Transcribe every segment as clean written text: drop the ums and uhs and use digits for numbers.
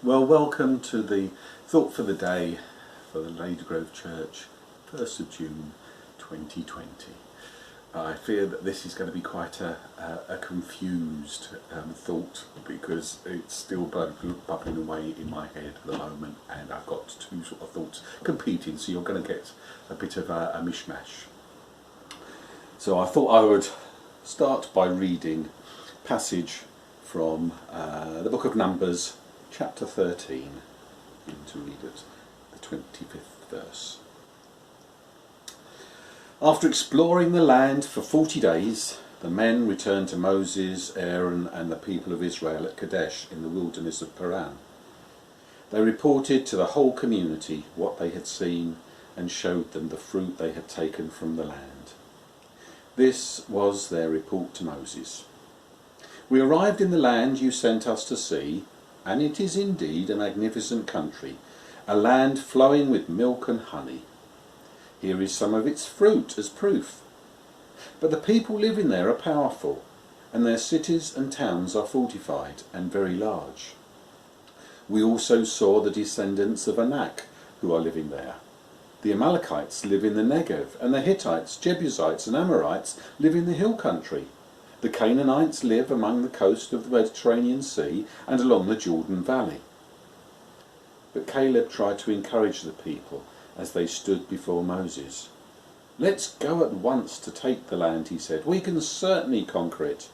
Well, welcome to the Thought for the Day for the Lady Grove Church, 1st of June 2020. I fear that this is going to be quite a confused thought, because it's still bubbling away in my head at the moment, and I've got two sort of thoughts competing, so you're going to get a bit of a mishmash. So I thought I would start by reading a passage from the book of Numbers, chapter 13, to read it, the 25th verse. After exploring the land for 40 days, the men returned to Moses, Aaron and the people of Israel at Kadesh in the wilderness of Paran. They reported to the whole community what they had seen and showed them the fruit they had taken from the land. This was their report to Moses. "We arrived in the land you sent us to see, and it is indeed a magnificent country, a land flowing with milk and honey. Here is some of its fruit as proof. But the people living there are powerful, and their cities and towns are fortified and very large. We also saw the descendants of Anak who are living there. The Amalekites live in the Negev, and the Hittites, Jebusites and Amorites live in the hill country. The Canaanites live among the coast of the Mediterranean Sea and along the Jordan Valley." But Caleb tried to encourage the people as they stood before Moses. "Let's go at once to take the land," he said. "We can certainly conquer it."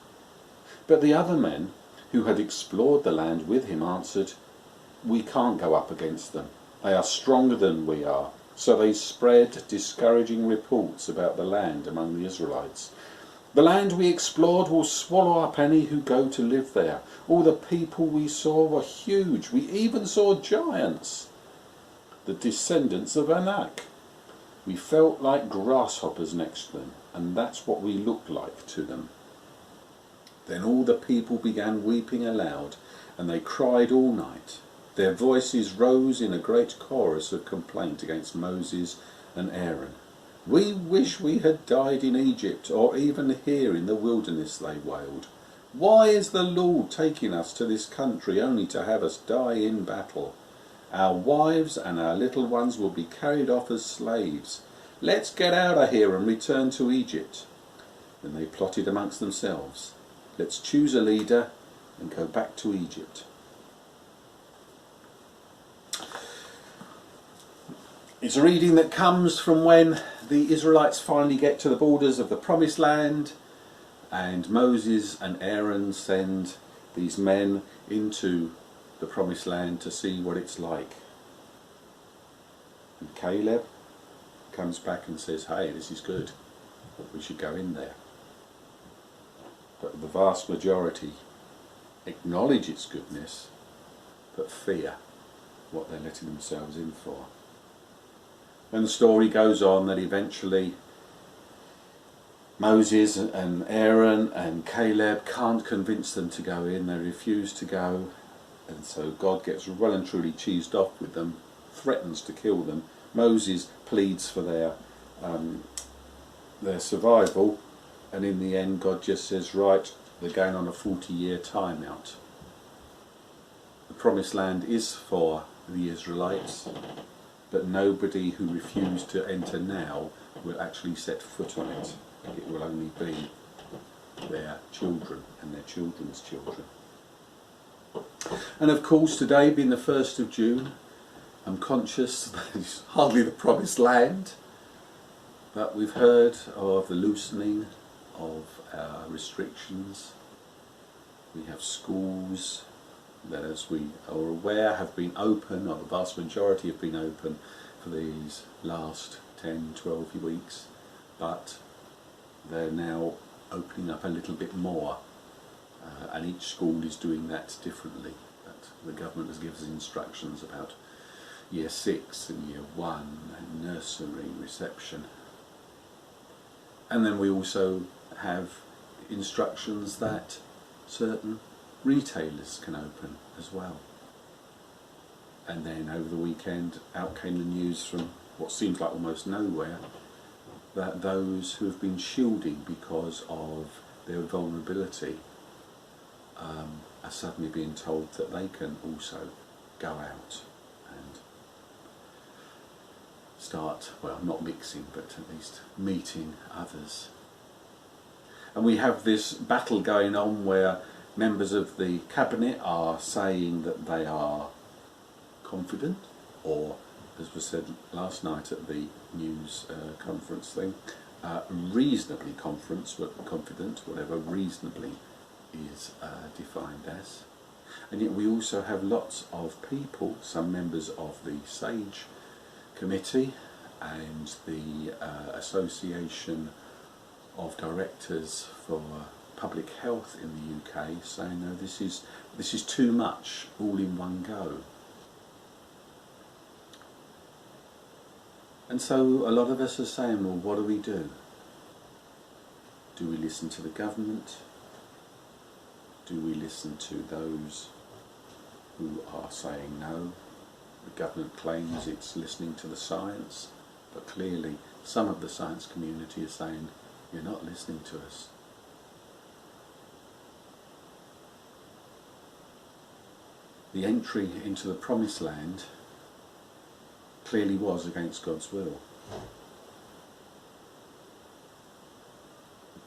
But the other men who had explored the land with him answered, "We can't go up against them. They are stronger than we are." So they spread discouraging reports about the land among the Israelites. "The land we explored will swallow up any who go to live there. All the people we saw were huge. We even saw giants, the descendants of Anak. We felt like grasshoppers next to them, and that's what we looked like to them." Then all the people began weeping aloud, and they cried all night. Their voices rose in a great chorus of complaint against Moses and Aaron. "We wish we had died in Egypt, or even here in the wilderness," they wailed. "Why is the Lord taking us to this country only to have us die in battle? Our wives and our little ones will be carried off as slaves. Let's get out of here and return to Egypt." Then they plotted amongst themselves, "Let's choose a leader and go back to Egypt." It's a reading that comes from when the Israelites finally get to the borders of the Promised Land, and Moses and Aaron send these men into the Promised Land to see what it's like. And Caleb comes back and says, "Hey, this is good. We should go in there." But the vast majority acknowledge its goodness, but fear what they're letting themselves in for. And the story goes on that eventually Moses and Aaron and Caleb can't convince them to go in. They refuse to go, and so God gets well and truly cheesed off with them, threatens to kill them. Moses pleads for their survival, and in the end God just says, right, they're going on a 40-year timeout. The Promised Land is for the Israelites, but nobody who refused to enter now will actually set foot on it. It will only be their children and their children's children. And of course, today being the 1st of June, I'm conscious that it's hardly the Promised Land, but we've heard of the loosening of restrictions. We have schools that, as we are aware, have been open, or the vast majority have been open for these last 10, 12 weeks, but they're now opening up a little bit more, and each school is doing that differently. But the government has given us instructions about year 6 and year 1 and nursery reception. And then we also have instructions that certain retailers can open as well. And then over the weekend out came the news from what seems like almost nowhere, that those who have been shielding because of their vulnerability are suddenly being told that they can also go out and start, well, not mixing, but at least meeting others. And we have this battle going on where members of the cabinet are saying that they are confident, or, as was said last night at the news conference thing, reasonably confident, whatever reasonably is defined as. And yet we also have lots of people, some members of the SAGE committee and the Association of Directors for Public Health in the UK, saying no, this is too much all in one go. And so a lot of us are saying, well, what do we do? Do we listen to the government? Do we listen to those who are saying no? The government claims it's listening to the science, but clearly some of the science community is saying, you're not listening to us. The entry into the promised land clearly was against God's will.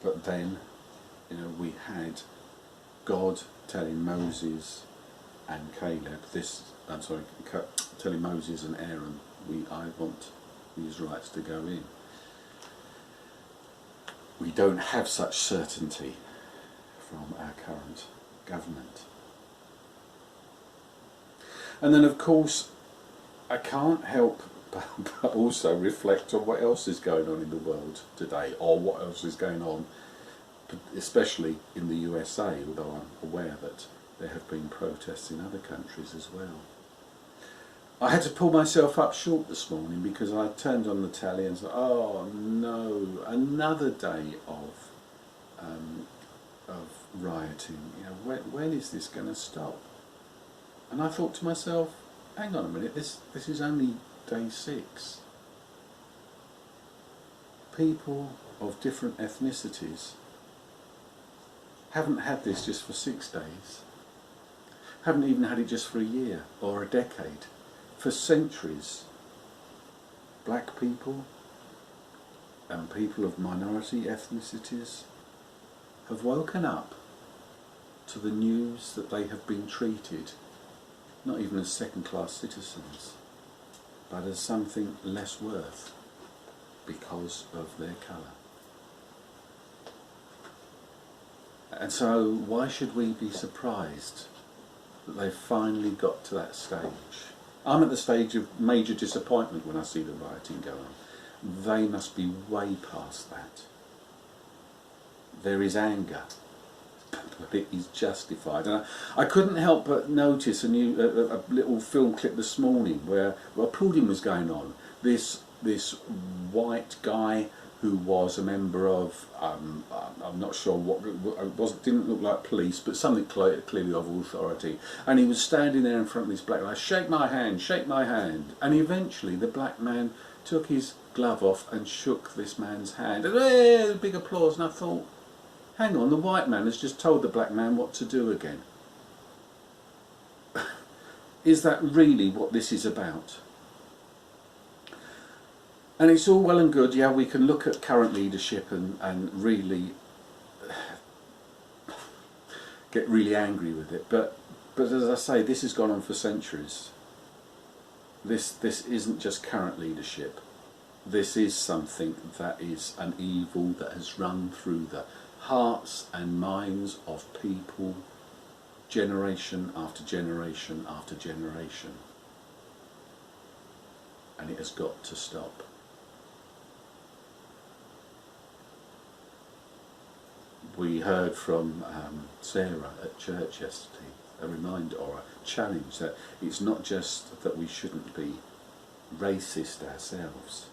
But then, we had God telling Moses and Caleb telling Moses and Aaron, I want the Israelites to go in. We don't have such certainty from our current government. And then, of course, I can't help but also reflect on what else is going on in the world today, or what else is going on, especially in the USA, although I'm aware that there have been protests in other countries as well. I had to pull myself up short this morning because I turned on the telly and said, oh no, another day of rioting. When is this going to stop? And I thought to myself, hang on a minute, this is only day 6. People of different ethnicities haven't had this just for 6 days, haven't even had it just for a year or a decade. For centuries, black people and people of minority ethnicities have woken up to the news that they have been treated not even as second-class citizens, but as something less worth because of their colour. And so why should we be surprised that they've finally got to that stage? I'm at the stage of major disappointment when I see the rioting go on. They must be way past that. There is anger, but it is justified. And I couldn't help but notice a little film clip this morning where applauding was going on. This white guy who was a member of, I'm not sure what, didn't look like police, but something clearly of authority. And he was standing there in front of this black guy, shake my hand, shake my hand. And eventually the black man took his glove off and shook this man's hand. And there was big applause, and I thought, hang on, the white man has just told the black man what to do again. Is that really what this is about? And it's all well and good, yeah, we can look at current leadership and really get really angry with it, but as I say, this has gone on for centuries. This isn't just current leadership. This is something that is an evil that has run through the hearts and minds of people generation after generation after generation. And it has got to stop. We heard from Sarah at church yesterday, a reminder or a challenge that it's not just that we shouldn't be racist ourselves,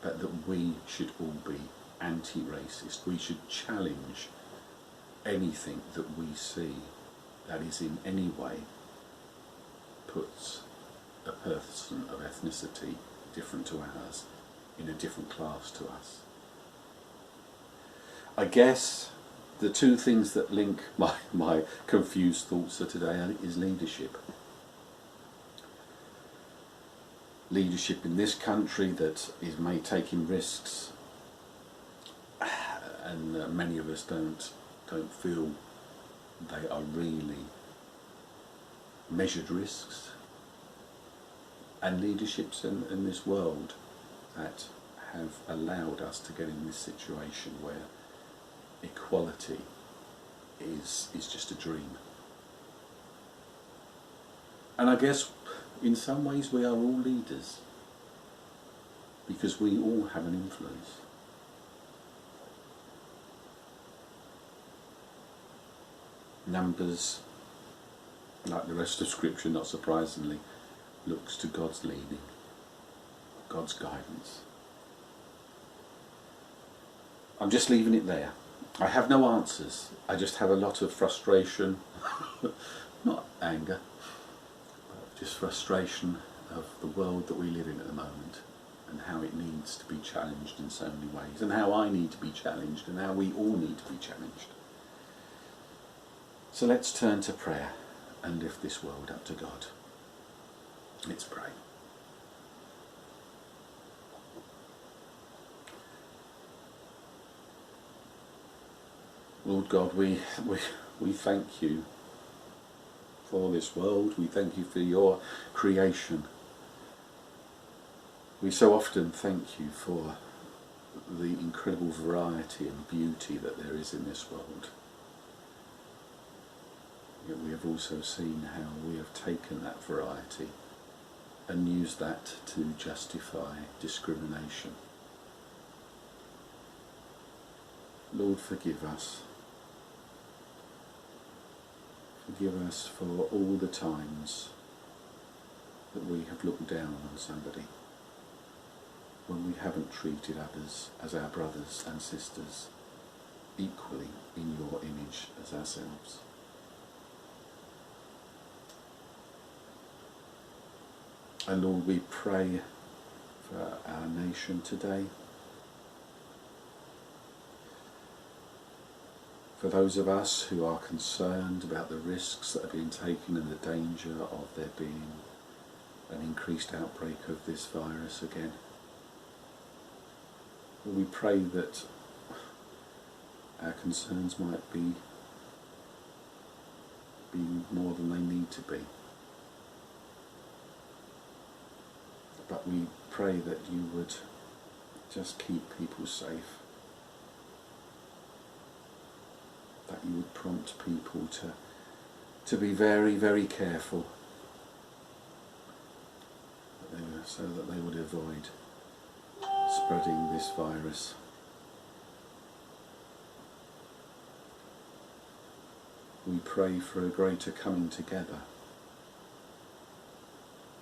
but that we should all be anti-racist. We should challenge anything that we see that is in any way puts a person of ethnicity different to ours in a different class to us. I guess the two things that link my confused thoughts of today is leadership. leadership in this country that is taking risks, and many of us don't feel they are really measured risks, and leaderships in this world that have allowed us to get in this situation where equality is just a dream. And I guess in some ways we are all leaders, because we all have an influence. Numbers, like the rest of Scripture, not surprisingly, looks to God's leading, God's guidance. I'm just leaving it there. I have no answers. I just have a lot of frustration, not anger, but just frustration of the world that we live in at the moment, and how it needs to be challenged in so many ways, and how I need to be challenged, and how we all need to be challenged. So let's turn to prayer and lift this world up to God. Let's pray. Lord God, we thank you for this world. We thank you for your creation. We so often thank you for the incredible variety and beauty that there is in this world. Yet we have also seen how we have taken that variety and used that to justify discrimination. Lord, forgive us. Forgive us for all the times that we have looked down on somebody, when we haven't treated others as our brothers and sisters equally in your image as ourselves. And Lord, we pray for our nation today, for those of us who are concerned about the risks that are being taken and the danger of there being an increased outbreak of this virus again. We pray that our concerns might be more than they need to be. But we pray that you would just keep people safe. That you would prompt people to be very, very careful, so that they would avoid spreading this virus. We pray for a greater coming together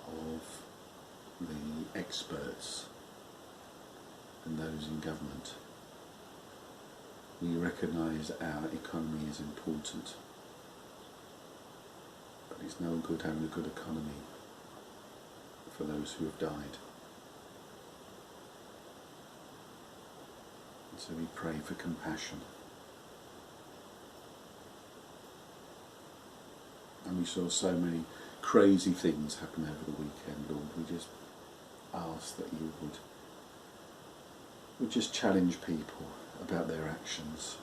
of the experts and those in government. We recognise our economy is important, but it's no good having a good economy for those who have died. And so we pray for compassion. And we saw so many crazy things happen over the weekend, Lord. We just ask that you would just challenge people about their actions,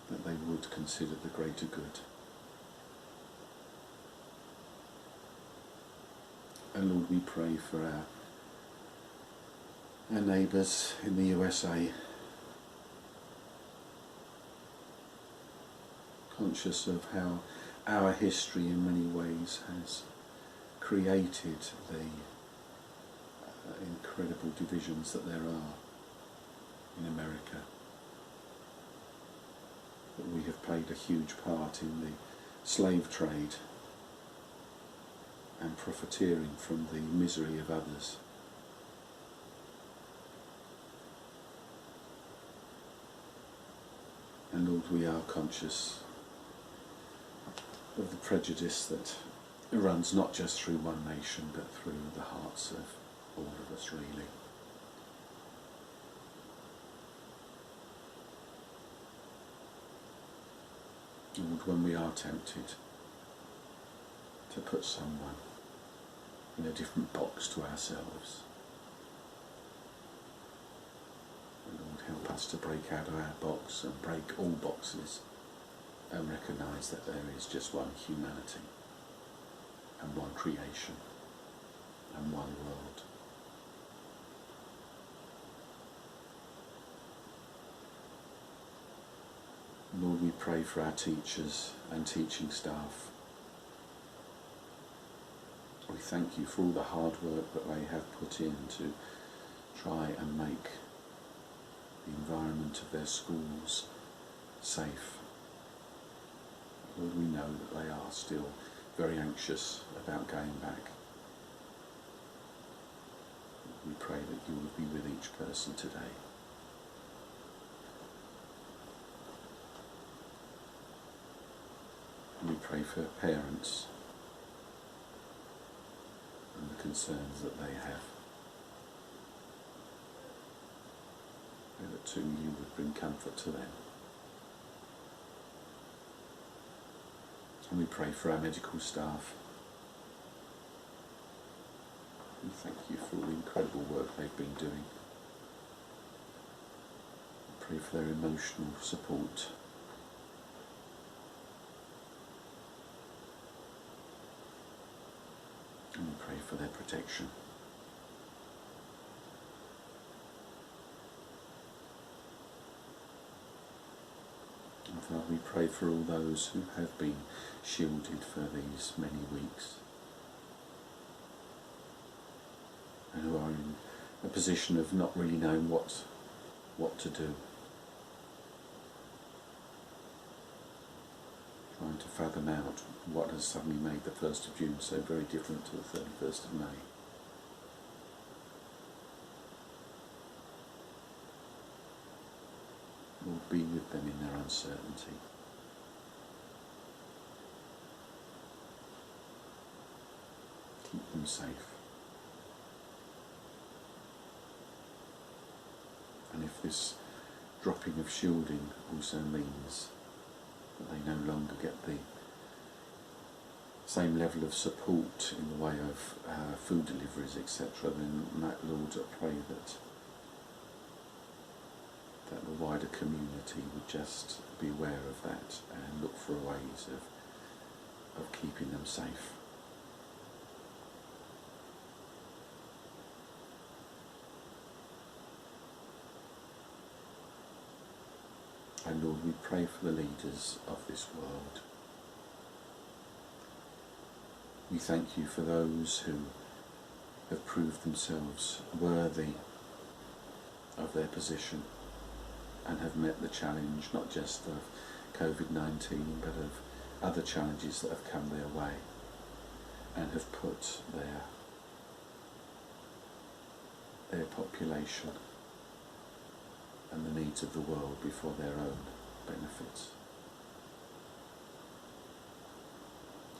that they would consider the greater good. And Lord, we pray for our neighbours in the USA, conscious of how our history in many ways has created the incredible divisions that there are in America. That we have played a huge part in the slave trade and profiteering from the misery of others. And Lord, we are conscious of the prejudice that runs not just through one nation but through the hearts of all of us, really. Lord, when we are tempted to put someone in a different box to ourselves. Lord, help us to break out of our box and break all boxes and recognise that there is just one humanity and one creation and one world. Lord, we pray for our teachers and teaching staff. We thank you for all the hard work that they have put in to try and make the environment of their schools safe. Lord, we know that they are still very anxious about going back. We pray that you will be with each person today. We pray for parents and the concerns that they have. Pray that too you would bring comfort to them. And we pray for our medical staff. We thank you for all the incredible work they've been doing. We pray for their emotional support. And we pray for their protection. And Father, we pray for all those who have been shielded for these many weeks and who are in a position of not really knowing what to do. Trying to fathom out what has suddenly made the 1st of June so very different to the 31st of May. Lord, be with them in their uncertainty. Keep them safe. And if this dropping of shielding also means that they no longer get the same level of support in the way of food deliveries, etc., then, Lord, I pray that the wider community would just be aware of that and look for ways of keeping them safe. And Lord, we pray for the leaders of this world. We thank you for those who have proved themselves worthy of their position and have met the challenge not just of COVID-19 but of other challenges that have come their way and have put their population and the needs of the world before their own benefits.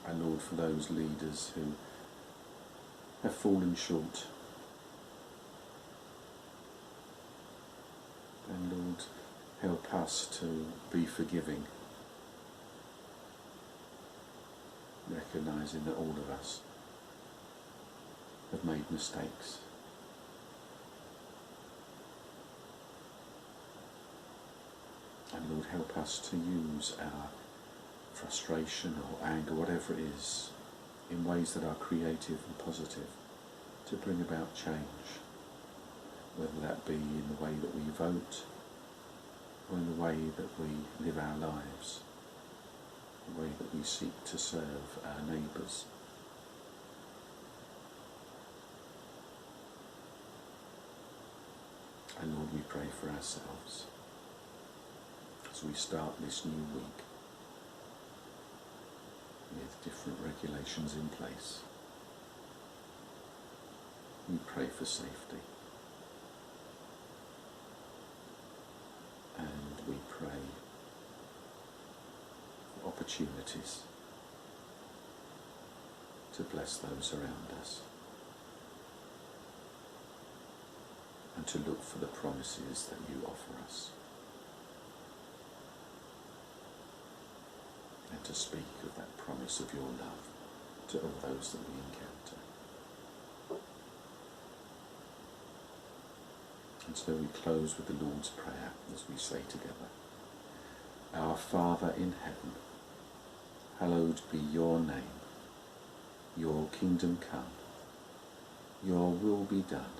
And Lord, for those leaders who have fallen short, then Lord, help us to be forgiving, recognising that all of us have made mistakes. And Lord, help us to use our frustration or anger, whatever it is, in ways that are creative and positive to bring about change, whether that be in the way that we vote or in the way that we live our lives, the way that we seek to serve our neighbours. And Lord, we pray for ourselves as we start this new week with different regulations in place. We pray for safety, and we pray for opportunities to bless those around us and to look for the promises that you offer us, and to speak of that promise of your love to all those that we encounter. And so we close with the Lord's Prayer as we say together. Our Father in heaven, hallowed be your name. Your kingdom come. Your will be done,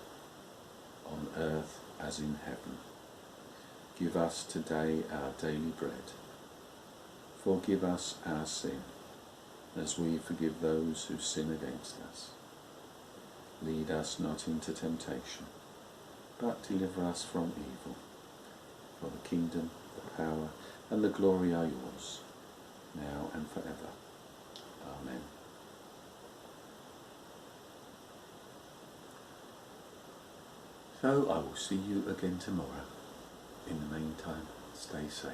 on earth as in heaven. Give us today our daily bread. Forgive us our sin, as we forgive those who sin against us. Lead us not into temptation, but deliver us from evil. For the kingdom, the power, and the glory are yours, now and forever. Amen. So I will see you again tomorrow. In the meantime, stay safe.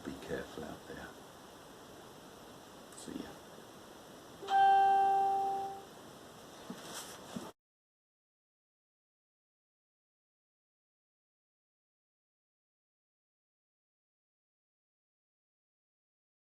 Be careful out there. See ya.